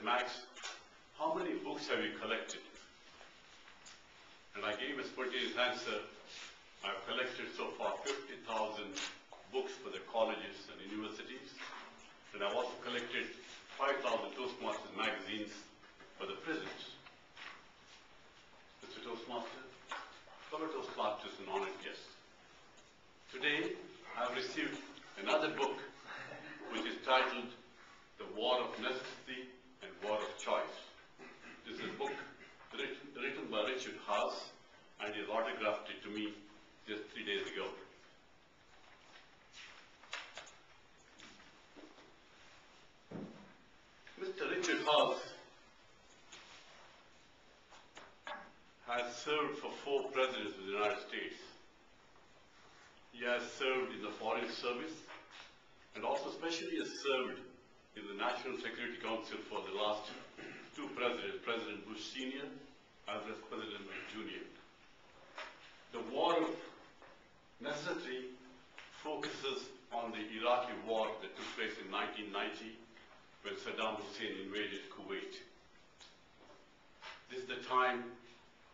Max, how many books have you collected? And I gave a spontaneous answer. I've collected so far 50,000 books for the colleges and universities. And I've also collected 5,000 Toastmasters magazines for the prisons. Mr. Toastmaster, fellow Toastmasters and honored guests. Today, I've received another book which is titled The War of Necessity and War of Choice. This is a book written by Richard Haas, and he autographed it to me just 3 days ago. Mr. Richard Haas has served for 4 presidents of the United States. He has served in the Foreign Service and also especially has served in the National Security Council for the last 2 presidents, President Bush Sr. as well as President Bush Jr. The War of Necessity focuses on the Iraqi war that took place in 1990 when Saddam Hussein invaded Kuwait. This is the time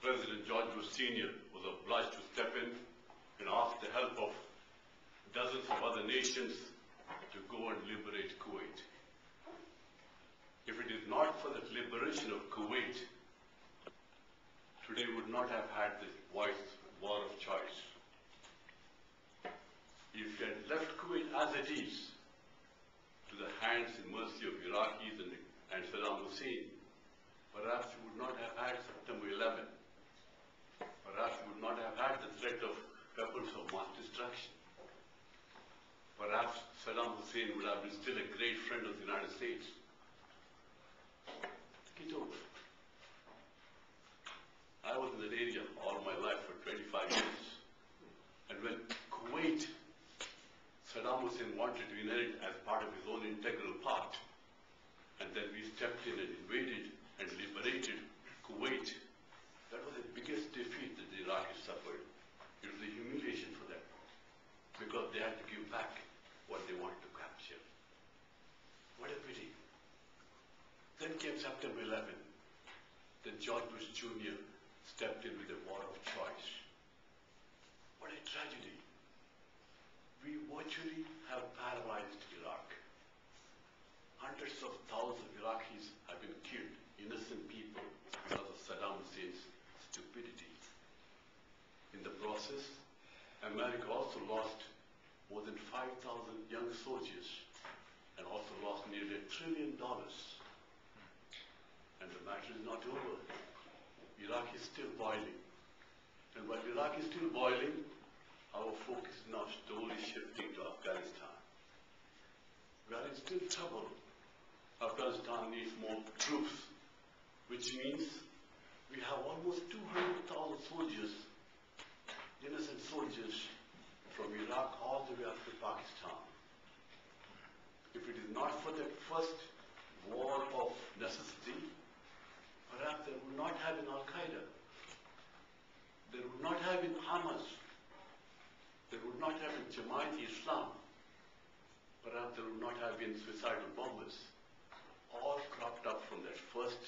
President George Bush Sr. was obliged to step in and ask the help of dozens of other nations to go and liberate Kuwait. If it is not for the liberation of Kuwait, today we would not have had this war of choice. If we had left Kuwait as it is, to the hands and mercy of Iraqis and Saddam Hussein, perhaps we would not have had September 11. Perhaps we would not have had the threat of weapons of mass destruction. Perhaps Saddam Hussein would have been still a great friend of the United States. Think it over. I was in that area all my life for 25 years. And when Kuwait, Saddam Hussein wanted to inherit as part of his own integral part, and then we stepped in and invaded and liberated Kuwait, that was the biggest defeat that the Iraqis suffered. It was a humiliation for them because they had to give back what they wanted to capture. What a pity. Then came September 11. Then George Bush Jr. stepped in with a war of choice. What a tragedy. We virtually have paralyzed Iraq. Hundreds of thousands of Iraqis have been killed, innocent people, because of Saddam Hussein's stupidity. In the process, America also lost more than 5,000 young soldiers and also lost nearly $1 trillion. And the matter is not over. Iraq is still boiling. And while Iraq is still boiling, our focus is now slowly shifting to Afghanistan. We are in still trouble. Afghanistan needs more troops, which means we have almost 200,000 soldiers, innocent soldiers, from Iraq all the way up to Pakistan. If it is not for that first war of necessity, perhaps there would not have been Al-Qaeda. There would not have been Hamas. There would not have been Jamaat-e-Islam. Perhaps there would not have been suicidal bombers. All cropped up from that first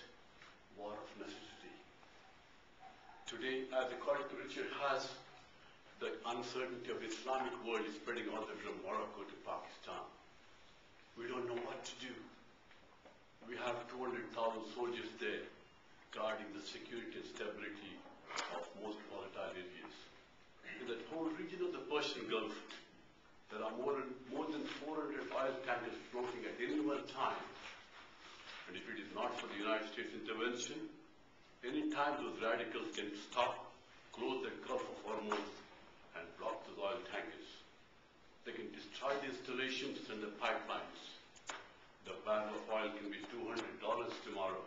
war of necessity. Today, as according to Richard Haas, the uncertainty of the Islamic world is spreading all the way from Morocco to Pakistan. We don't know what to do. We have 200,000 soldiers there guarding the security and stability of most volatile areas. In that whole region of the Persian Gulf, there are more than 400 oil tankers floating at any one time. And if it is not for the United States intervention, any time those radicals can stop, close the Gulf of Hormuz, and block those oil tankers. They can destroy the installations and the pipelines. The barrel of oil can be $200 tomorrow.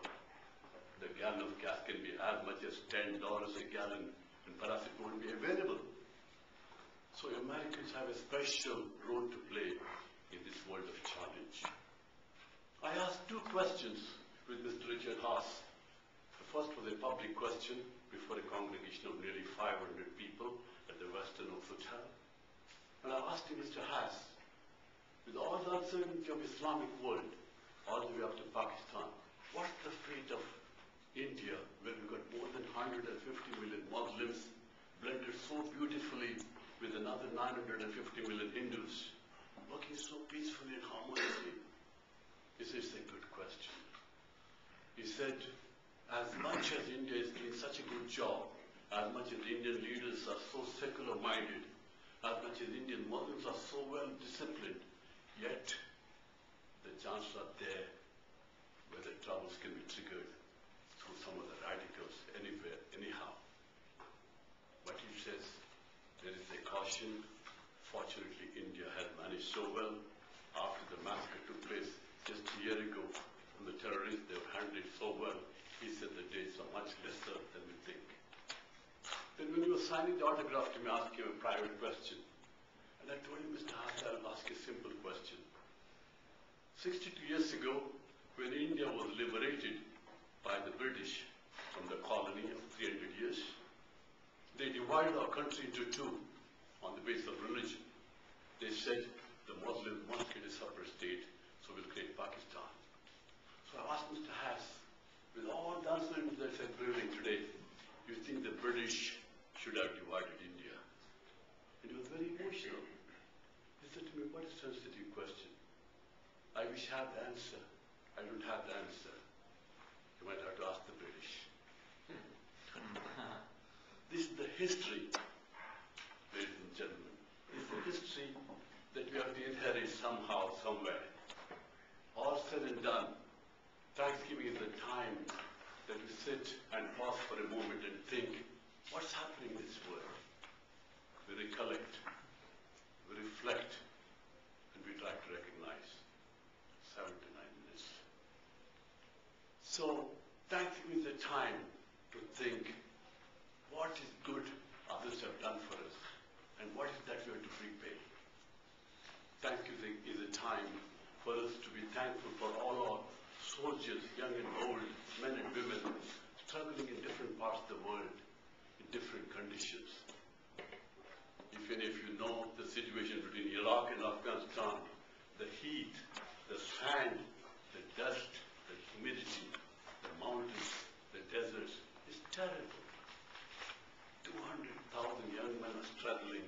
The gallon of gas can be as much as $10 a gallon, and perhaps it won't be available. So Americans have a special role to play in this world of challenge. I asked 2 questions with Mr. Richard Haas. The first was a public question before a congregation of nearly 500 people at the Western Oaks Hotel. And I asked him, Mr. Haas, with all the uncertainty of the Islamic world, all the way up to Pakistan, What's the fate of India, where we've got more than 150 million Muslims blended so beautifully with another 950 million Hindus, working so peacefully and harmoniously? This is a good question. He said, as much as India is doing such a good job, as much as Indian leaders are so secular-minded, as much as Indian Muslims are so well disciplined, yet the chances are there where the troubles can be triggered through some of the radicals anywhere, anyhow. But he says there is a caution. Fortunately, India has managed so well. After the massacre took place just a year ago from the terrorists, they've handled it so well. He said the days are much lesser than we think. Then when he was signing the autograph to me, I asked him a private question. And I told him, Mr. Hasse, I'll ask a simple question. 62 years ago, when India was liberated by the British from the colony of 300 years, they divided our country into two on the basis of religion. They said the Muslims must get a separate state, so we'll create Pakistan. So I asked Mr. Hasse, with all the uncertainties that are prevailing today, you think the British should have divided India? And he was very emotional. He said to me, what a sensitive question. I wish I had the answer. I don't have the answer. You might have to ask the British. This is the history, ladies and gentlemen. This is the history that we have to inherit somehow, somewhere. All said and done, Thanksgiving is the time that we sit and pause for a moment and think, what's happening in this world? We recollect, we reflect, and we try to recognize 7 to 9 minutes. So, Thanksgiving is the time to think, what is good others have done for us, and what is that we have to repay? Thanksgiving is a time for us to be thankful for all our soldiers, young and old, men and women, struggling in different parts of the world, in different conditions. If any of you know the situation between Iraq and Afghanistan, the heat, the sand, the dust, the humidity, the mountains, the deserts, is terrible. 200,000 young men are struggling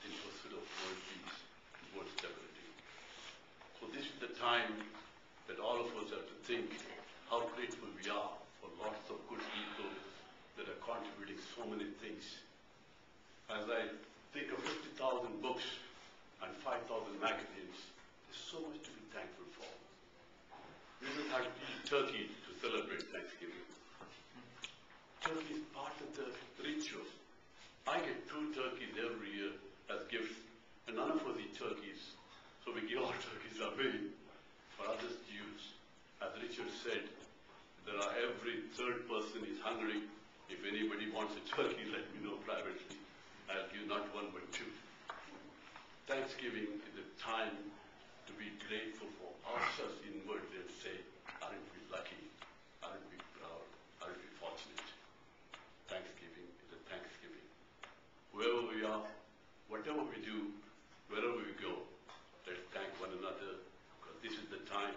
in pursuit of world peace and world stability. So this is the time that all of us have to think how grateful we are for lots of good people that are contributing so many things. As I think of 50,000 books and 5,000 magazines, there's so much to be thankful for. We don't have to eat turkey to celebrate Thanksgiving. Turkey is part of the ritual. I get 2 turkeys every year as gifts, and none of us eat turkeys, so we give our turkeys away for others to use. As Richard said, there are every 3rd person is hungry. If anybody wants a turkey, let me know privately. I'll give not 1 but 2. Thanksgiving is a time to be grateful for ourselves inwardly and say, aren't we lucky? Aren't we proud? Aren't we fortunate? Thanksgiving is a Thanksgiving. Wherever we are, whatever we do, wherever we go, let's thank one another, because this is the time